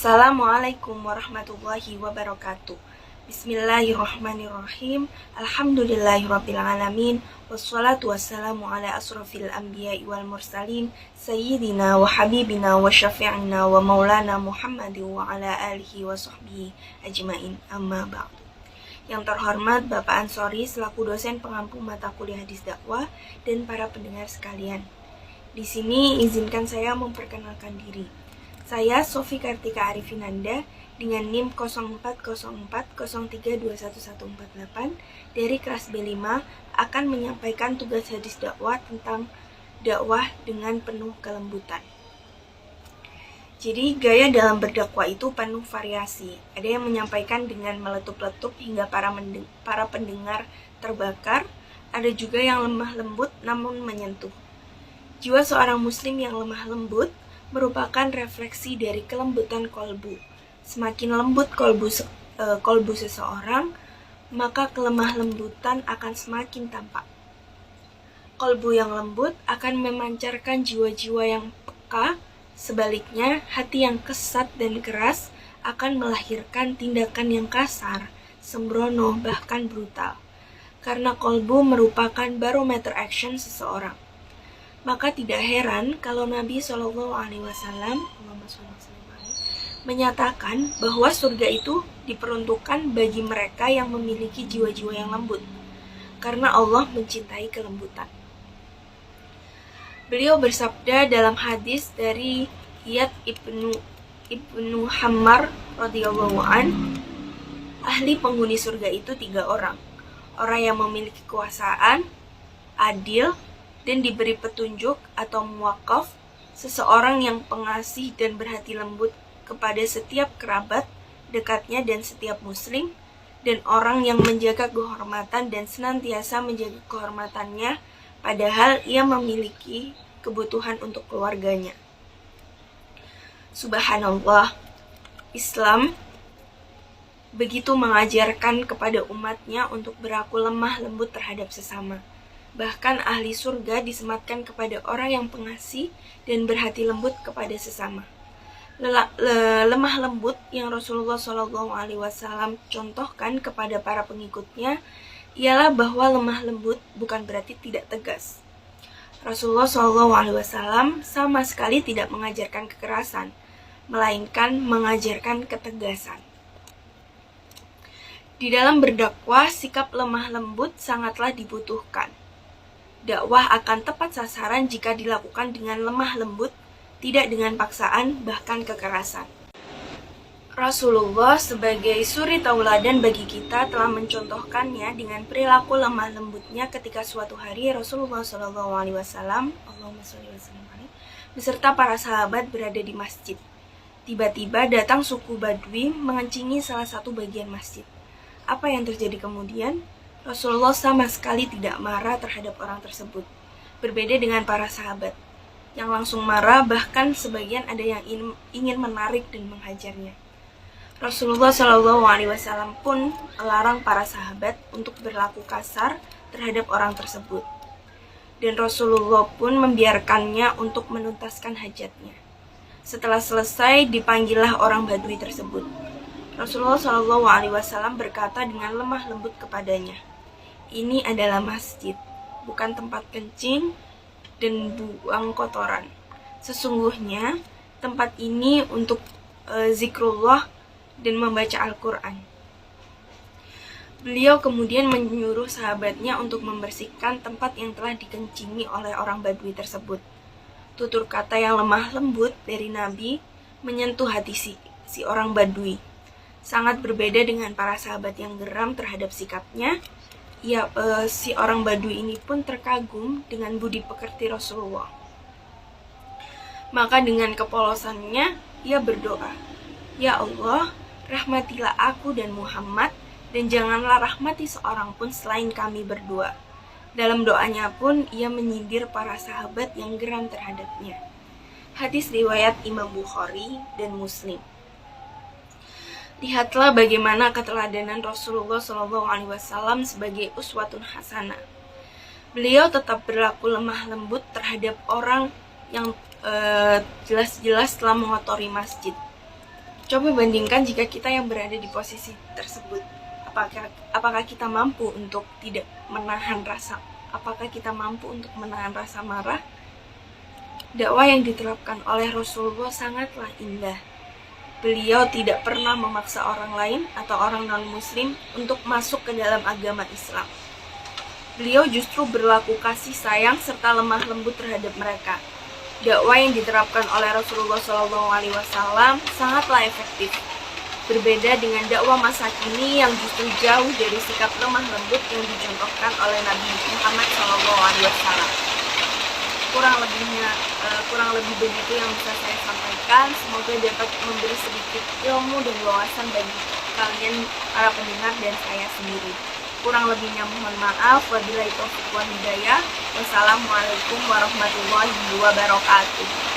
Assalamualaikum warahmatullahi wabarakatuh. Bismillahirrahmanirrahim. Alhamdulillahirrabbilalamin. Wassalatu wassalamu ala asrafil anbiya'i wal mursalin Sayyidina wa habibina wa syafi'ina wa maulana Muhammadin wa ala alihi wa sahbihi ajmain. Amma ba'du. Yang terhormat Bapak Ansori selaku dosen pengampu mata kuliah hadis dakwah dan para pendengar sekalian. Di sini izinkan saya memperkenalkan diri. Saya Sofi Kartika Arifinanda dengan NIM 040403211148 dari kelas B5 akan menyampaikan tugas hadis dakwah tentang dakwah dengan penuh kelembutan. Jadi gaya dalam berdakwah itu penuh variasi. Ada yang menyampaikan dengan meletup-letup hingga para pendengar terbakar. Ada juga yang lemah lembut namun menyentuh. Jiwa seorang muslim yang lemah lembut merupakan refleksi dari kelembutan kolbu. Semakin lembut kolbu seseorang, maka kelemah lembutan akan semakin tampak. Kolbu yang lembut akan memancarkan jiwa-jiwa yang peka. Sebaliknya, hati yang kesat dan keras akan melahirkan tindakan yang kasar, sembrono, bahkan brutal. Karena kolbu merupakan barometer action seseorang. Maka tidak heran kalau Nabi SAW menyatakan bahwa surga itu diperuntukkan bagi mereka yang memiliki jiwa-jiwa yang lembut, karena Allah mencintai kelembutan. Beliau bersabda dalam hadis dari Iyad ibnu Hammar radhiyallahu an, ahli penghuni surga itu 3 orang. Orang yang memiliki kekuasaan, adil, dan diberi petunjuk atau muwakaf, seseorang yang pengasih dan berhati lembut kepada setiap kerabat dekatnya dan setiap muslim, dan orang yang menjaga kehormatan dan senantiasa menjaga kehormatannya padahal ia memiliki kebutuhan untuk keluarganya. Subhanallah, Islam begitu mengajarkan kepada umatnya untuk berlaku lemah lembut terhadap sesama. Bahkan ahli surga disematkan kepada orang yang pengasih dan berhati lembut kepada sesama. Lemah lembut yang Rasulullah SAW contohkan kepada para pengikutnya ialah bahwa lemah lembut bukan berarti tidak tegas. Rasulullah SAW sama sekali tidak mengajarkan kekerasan, melainkan mengajarkan ketegasan. Di dalam berdakwah, sikap lemah lembut sangatlah dibutuhkan. Dakwah akan tepat sasaran jika dilakukan dengan lemah lembut, tidak dengan paksaan, bahkan kekerasan. Rasulullah sebagai suri tauladan bagi kita telah mencontohkannya dengan perilaku lemah lembutnya ketika suatu hari Rasulullah SAW beserta para sahabat berada di masjid. Tiba-tiba datang suku Badui mengencingi salah satu bagian masjid. Apa yang terjadi kemudian? Rasulullah sama sekali tidak marah terhadap orang tersebut. Berbeda dengan para sahabat yang langsung marah, bahkan sebagian ada yang ingin menarik dan menghajarnya. Rasulullah SAW pun melarang para sahabat untuk berlaku kasar terhadap orang tersebut. Dan Rasulullah pun membiarkannya untuk menuntaskan hajatnya. Setelah selesai, dipanggillah orang Badui tersebut. Rasulullah SAW berkata dengan lemah lembut kepadanya, "Ini adalah masjid, bukan tempat kencing dan buang kotoran. Sesungguhnya tempat ini untuk zikrullah dan membaca Al-Quran." Beliau kemudian menyuruh sahabatnya untuk membersihkan tempat yang telah dikencingi oleh orang Badui tersebut. Tutur kata yang lemah lembut dari Nabi menyentuh hati si orang Badui. Sangat berbeda dengan para sahabat yang geram terhadap sikapnya. Si orang Badui ini pun terkagum dengan budi pekerti Rasulullah. Maka dengan kepolosannya, ia berdoa, "Ya Allah, rahmatilah aku dan Muhammad, dan janganlah rahmati seorang pun selain kami berdua." Dalam doanya pun, ia menyindir para sahabat yang geram terhadapnya. Hadis riwayat Imam Bukhari dan Muslim. Lihatlah bagaimana keteladanan Rasulullah SAW sebagai uswatun hasanah. Beliau tetap berlaku lemah lembut terhadap orang yang jelas-jelas telah mengotori masjid. Coba bandingkan jika kita yang berada di posisi tersebut. Apakah kita mampu untuk tidak menahan rasa? Apakah kita mampu untuk menahan rasa marah? Dakwah yang diterapkan oleh Rasulullah sangatlah indah. Beliau tidak pernah memaksa orang lain atau orang non-muslim untuk masuk ke dalam agama Islam. Beliau justru berlaku kasih sayang serta lemah lembut terhadap mereka. Dakwah yang diterapkan oleh Rasulullah SAW sangatlah efektif. Berbeda dengan dakwah masa kini yang justru jauh dari sikap lemah lembut yang dicontohkan oleh Nabi Muhammad SAW. Kurang lebih begitu yang bisa saya sampaikan. Semoga dapat memberi sedikit ilmu dan wawasan bagi kalian para pendengar dan saya sendiri. Kurang lebihnya mohon maaf. Wabillahi taufiq wal hidayah. Wassalamualaikum warahmatullahi wabarakatuh.